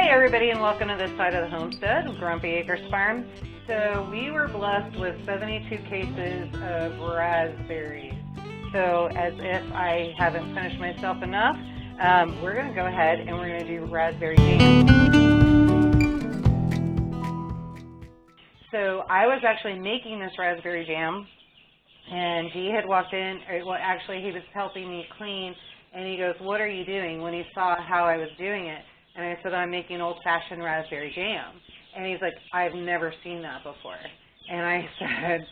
Hey everybody, and welcome to this side of the homestead, Grumpy Acres Farm. So we were blessed with 72 cases of raspberries. So as if I haven't finished myself enough, we're going to go ahead and we're going to do raspberry jam. So I was actually making this raspberry jam, and he had walked in, well actually he was helping me clean, and he goes, "What are you doing?" when he saw how I was doing it. And I said, "I'm making old-fashioned raspberry jam." And he's like, "I've never seen that before." And I said,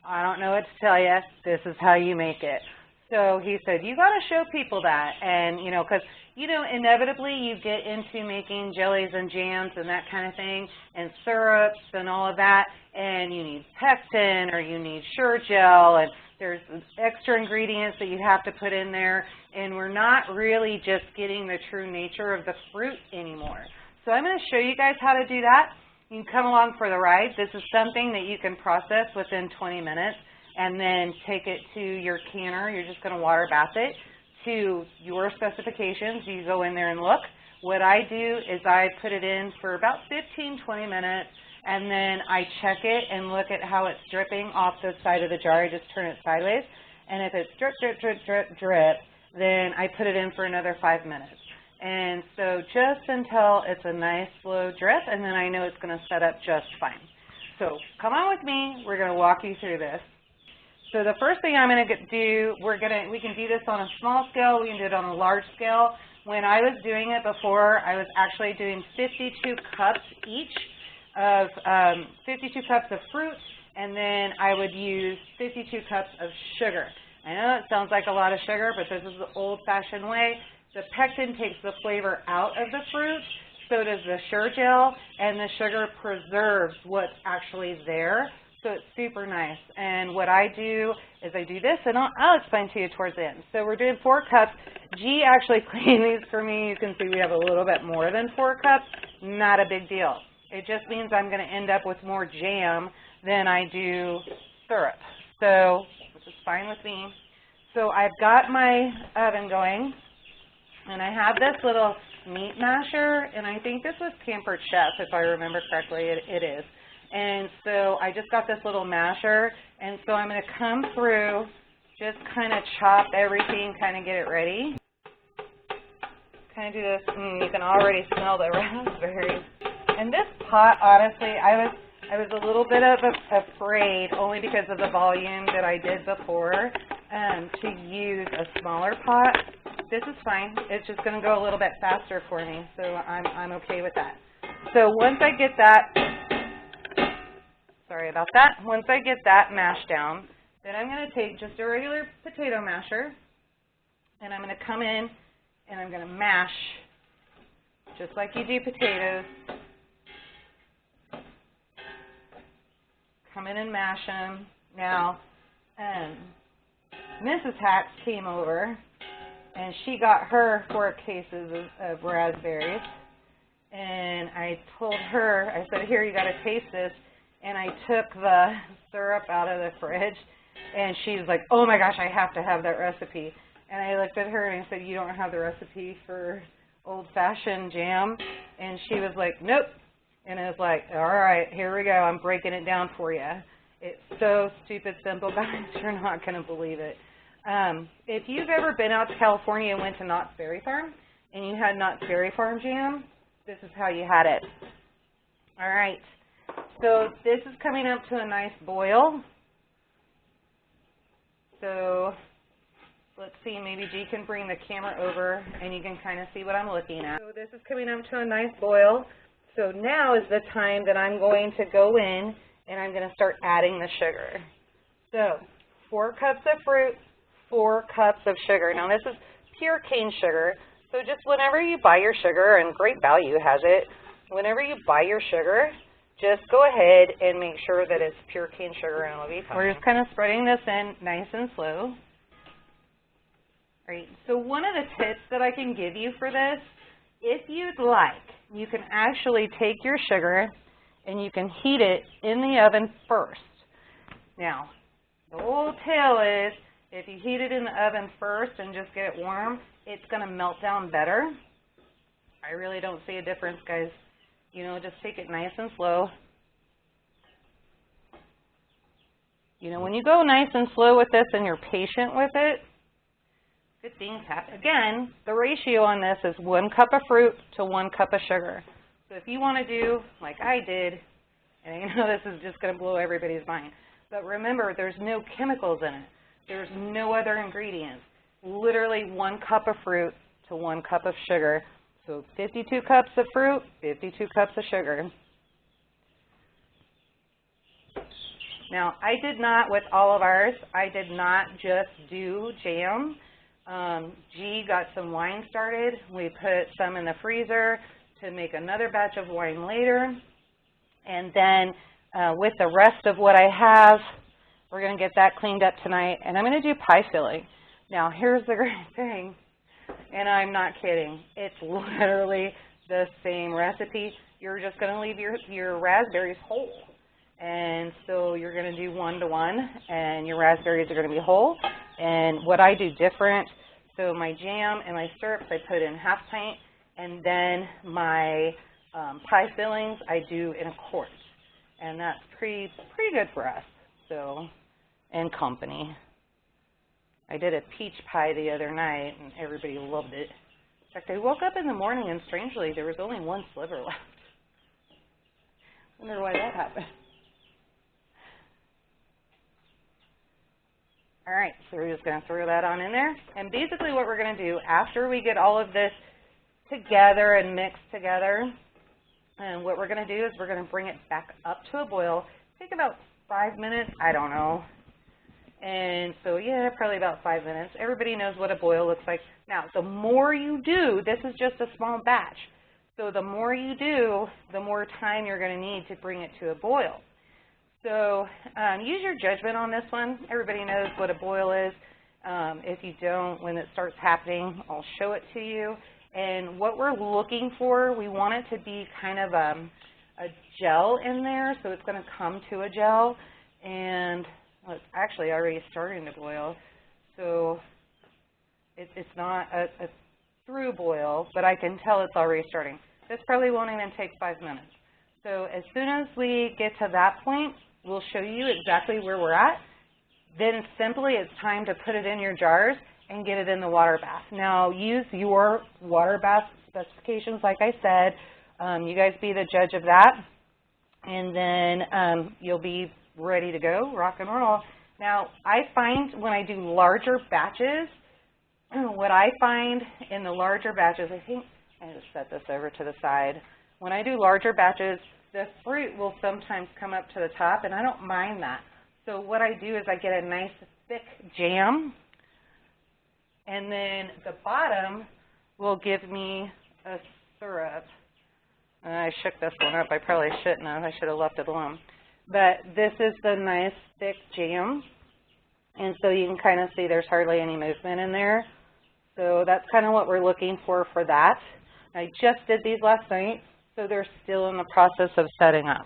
"I don't know what to tell you. This is how you make it." So he said, "You got to show people that." And, you know, because, you know, inevitably you get into making jellies and jams and that kind of thing, and syrups and all of that, and you need pectin or you need sure gel, and there's extra ingredients that you have to put in there, and we're not really just getting the true nature of the fruit anymore. So I'm going to show you guys how to do that. You can come along for the ride. This is something that you can process within 20 minutes and then take it to your canner. You're just going to water bath it to your specifications. You go in there and look. What I do is I put it in for about 15-20 minutes, and then I check it and look at how it's dripping off the side of the jar. I just turn it sideways, and if it's drip, drip, drip, drip, drip, then I put it in for another 5 minutes. And so just until it's a nice slow drip, and then I know it's going to set up just fine. So come on with me. We're going to walk you through this. So the first thing I'm going to do, we can do this on a small scale. We can do it on a large scale. When I was doing it before, I was actually doing 52 cups each of 52 cups of fruit, and then I would use 52 cups of sugar. I know it sounds like a lot of sugar, but this is the old-fashioned way. The pectin takes the flavor out of the fruit, so does the sure gel, and the sugar preserves what's actually there, so it's super nice. And what I do is I do this, and I'll explain to you towards the end. So we're doing 4 cups. G actually cleaned these for me. You can see we have a little bit more than 4 cups. Not a big deal. It just means I'm going to end up with more jam than I do syrup. So, which is fine with me. So I've got my oven going, and I have this little meat masher, and I think this was Pampered Chef, if I remember correctly. It is. And so I just got this little masher, and so I'm going to come through, just kind of chop everything, kind of get it ready. Kind of do this. You can already smell the raspberries. And this pot, honestly, I was a little bit afraid, only because of the volume that I did before, to use a smaller pot. This is fine. It's just going to go a little bit faster for me, so I'm okay with that. So once I get that, sorry about that. Once I get that mashed down, then I'm going to take just a regular potato masher, and I'm going to come in and I'm going to mash just like you do potatoes. Come in and mash them. Now, Mrs. Hacks came over, and she got her 4 cases of raspberries, and I told her, I said, "Here, you got to taste this," and I took the syrup out of the fridge, and she's like, "Oh my gosh, I have to have that recipe." And I looked at her and I said, "You don't have the recipe for old-fashioned jam?" And she was like, "Nope." And I was like, "All right, here we go. I'm breaking it down for you." It's so stupid simple, guys. You're not going to believe it. If you've ever been out to California and went to Knott's Berry Farm, and you had Knott's Berry Farm jam, this is how you had it. All right. So this is coming up to a nice boil. So let's see, maybe G can bring the camera over, and you can kind of see what I'm looking at. So this is coming up to a nice boil. So now is the time that I'm going to go in and I'm going to start adding the sugar. So 4 cups of fruit, 4 cups of sugar. Now this is pure cane sugar. So just whenever you buy your sugar, and Great Value has it, whenever you buy your sugar, just go ahead and make sure that it's pure cane sugar, and it'll be fine. We're just kind of spreading this in nice and slow. Right. So one of the tips that I can give you for this, if you'd like, you can actually take your sugar and you can heat it in the oven first. Now, the whole tale is, if you heat it in the oven first and just get it warm, it's going to melt down better. I really don't see a difference, guys. You know, just take it nice and slow. You know, when you go nice and slow with this and you're patient with it, good things happen. Again, the ratio on this is 1 cup of fruit to 1 cup of sugar. So if you want to do like I did, and I know this is just going to blow everybody's mind, but remember, there's no chemicals in it. There's no other ingredients. Literally 1 cup of fruit to 1 cup of sugar. So 52 cups of fruit, 52 cups of sugar. Now, I did not, with all of ours, I did not just do jam. G got some wine started. We put some in the freezer to make another batch of wine later. And then with the rest of what I have, we're going to get that cleaned up tonight. And I'm going to do pie filling. Now, here's the great thing, and I'm not kidding. It's literally the same recipe. You're just going to leave your raspberries whole. And so you're going to do 1 to 1, and your raspberries are going to be whole. And what I do different, so my jam and my syrups I put in half pint, and then my pie fillings I do in a quart. And that's pretty good for us, so, and company. I did a peach pie the other night, and everybody loved it. In fact, I woke up in the morning, and strangely, there was only 1 sliver left. I wonder why that happened. All right, so we're just going to throw that on in there. And basically what we're going to do after we get all of this together and mixed together, and what we're going to do is we're going to bring it back up to a boil. Take about 5 minutes, I don't know. And so, yeah, probably about 5 minutes. Everybody knows what a boil looks like. Now, the more you do, this is just a small batch. So the more you do, the more time you're going to need to bring it to a boil. So use your judgment on this one. Everybody knows what a boil is. If you don't, when it starts happening, I'll show it to you. And what we're looking for, we want it to be kind of a gel in there, so it's going to come to a gel. And well, it's actually already starting to boil. So it's not a through boil, but I can tell it's already starting. This probably won't even take 5 minutes. So as soon as we get to that point, we'll show you exactly where we're at. Then simply it's time to put it in your jars and get it in the water bath. Now use your water bath specifications like I said. You guys be the judge of that. And then you'll be ready to go, rock and roll. Now I find when I do larger batches, what I find in the larger batches, I think I just set this over to the side. When I do larger batches, the fruit will sometimes come up to the top, and I don't mind that. So what I do is I get a nice thick jam, and then the bottom will give me a syrup. And I shook this one up. I probably shouldn't have. I should have left it alone. But this is the nice thick jam, and so you can kind of see there's hardly any movement in there. So that's kind of what we're looking for that. I just did these last night, so they're still in the process of setting up.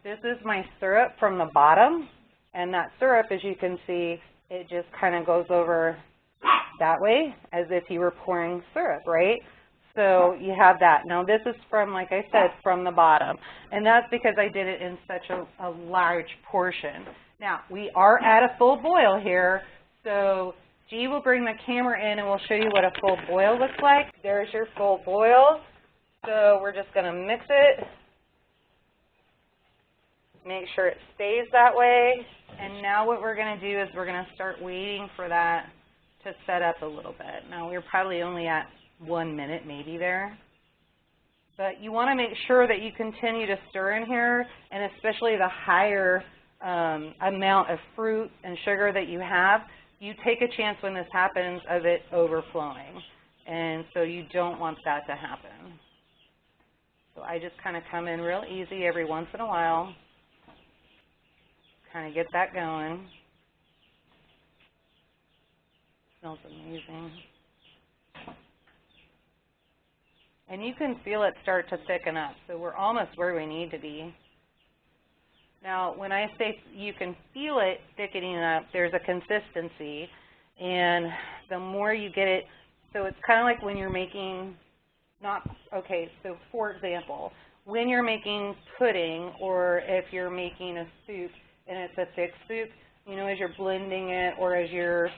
This is my syrup from the bottom, and that syrup, as you can see, it just kind of goes over that way as if you were pouring syrup, right? So you have that. Now this is from, like I said, from the bottom, and that's because I did it in such a large portion. Now we are at a full boil here, so G will bring the camera in and we'll show you what a full boil looks like. There's your full boil. So we're just going to mix it, make sure it stays that way. And now what we're going to do is we're going to start waiting for that to set up a little bit. Now we're probably only at 1 minute maybe there. But you want to make sure that you continue to stir in here, and especially the higher amount of fruit and sugar that you have, you take a chance when this happens of it overflowing. And so you don't want that to happen. So I just kind of come in real easy every once in a while, kind of get that going. Smells amazing. And you can feel it start to thicken up, so we're almost where we need to be. Now, when I say you can feel it thickening up, there's a consistency, and the more you get it, so it's kind of like when you're making Okay, so for example, when you're making pudding or if you're making a soup and it's a thick soup, you know, as you're blending it or as you're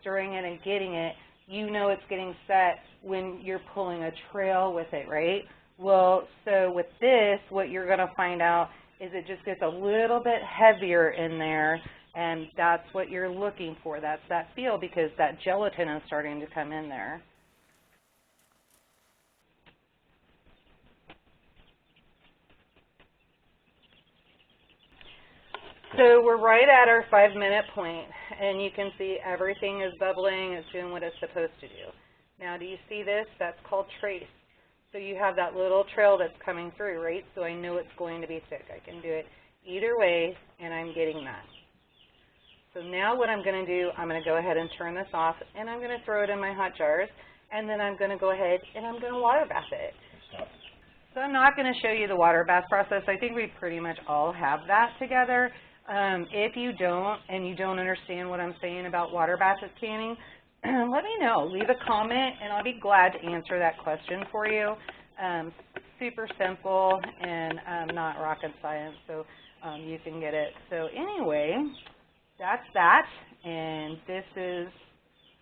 stirring it and getting it, you know it's getting set when you're pulling a trail with it, right? Well, so with this, what you're going to find out is it just gets a little bit heavier in there, and that's what you're looking for. That's that feel because that gelatin is starting to come in there. So we're right at our 5-minute point, and you can see everything is bubbling. It's doing what it's supposed to do. Now, do you see this? That's called trace. So you have that little trail that's coming through, right? So I know it's going to be thick. I can do it either way, and I'm getting that. So now what I'm going to do, I'm going to go ahead and turn this off, and I'm going to throw it in my hot jars, and then I'm going to go ahead and I'm going to water bath it. So I'm not going to show you the water bath process. I think we pretty much all have that together. If you don't and you don't understand what I'm saying about water bath canning, let me know. Leave a comment, and I'll be glad to answer that question for you. Super simple and not rocket science, so you can get it. So anyway, that's that, and this is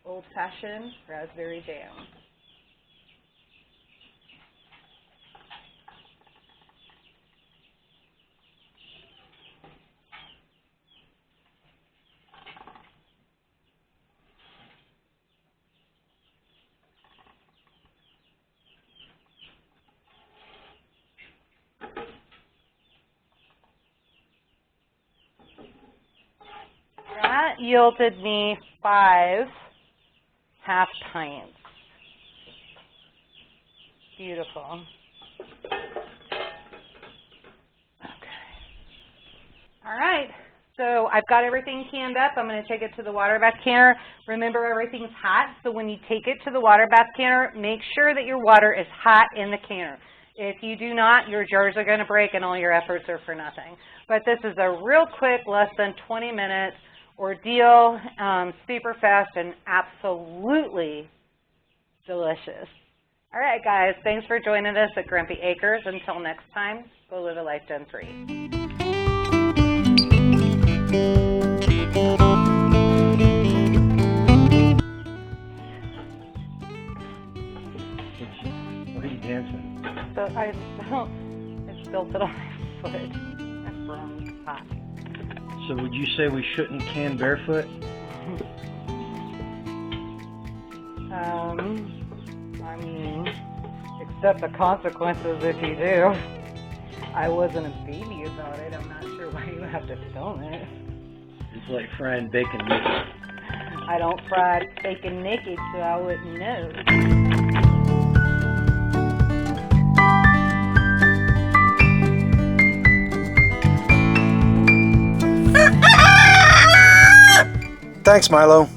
old-fashioned raspberry jam. That yielded me 5 half pints. Beautiful. Okay. All right. So I've got everything canned up. I'm going to take it to the water bath canner. Remember, everything's hot, so when you take it to the water bath canner, make sure that your water is hot in the canner. If you do not, your jars are going to break and all your efforts are for nothing. But this is a real quick, less than 20 minutes ordeal, super fast, and absolutely delicious. All right, guys, thanks for joining us at Grumpy Acres. Until next time, go live a life done free. What are you dancing? So I spilled it on my foot. That's wrong. Hot. So would you say we shouldn't can barefoot? I mean, accept the consequences if you do. I wasn't a baby about it. I'm not sure why you have to film it. It's like frying bacon naked. I don't fry bacon naked, so I wouldn't know. Thanks, Milo.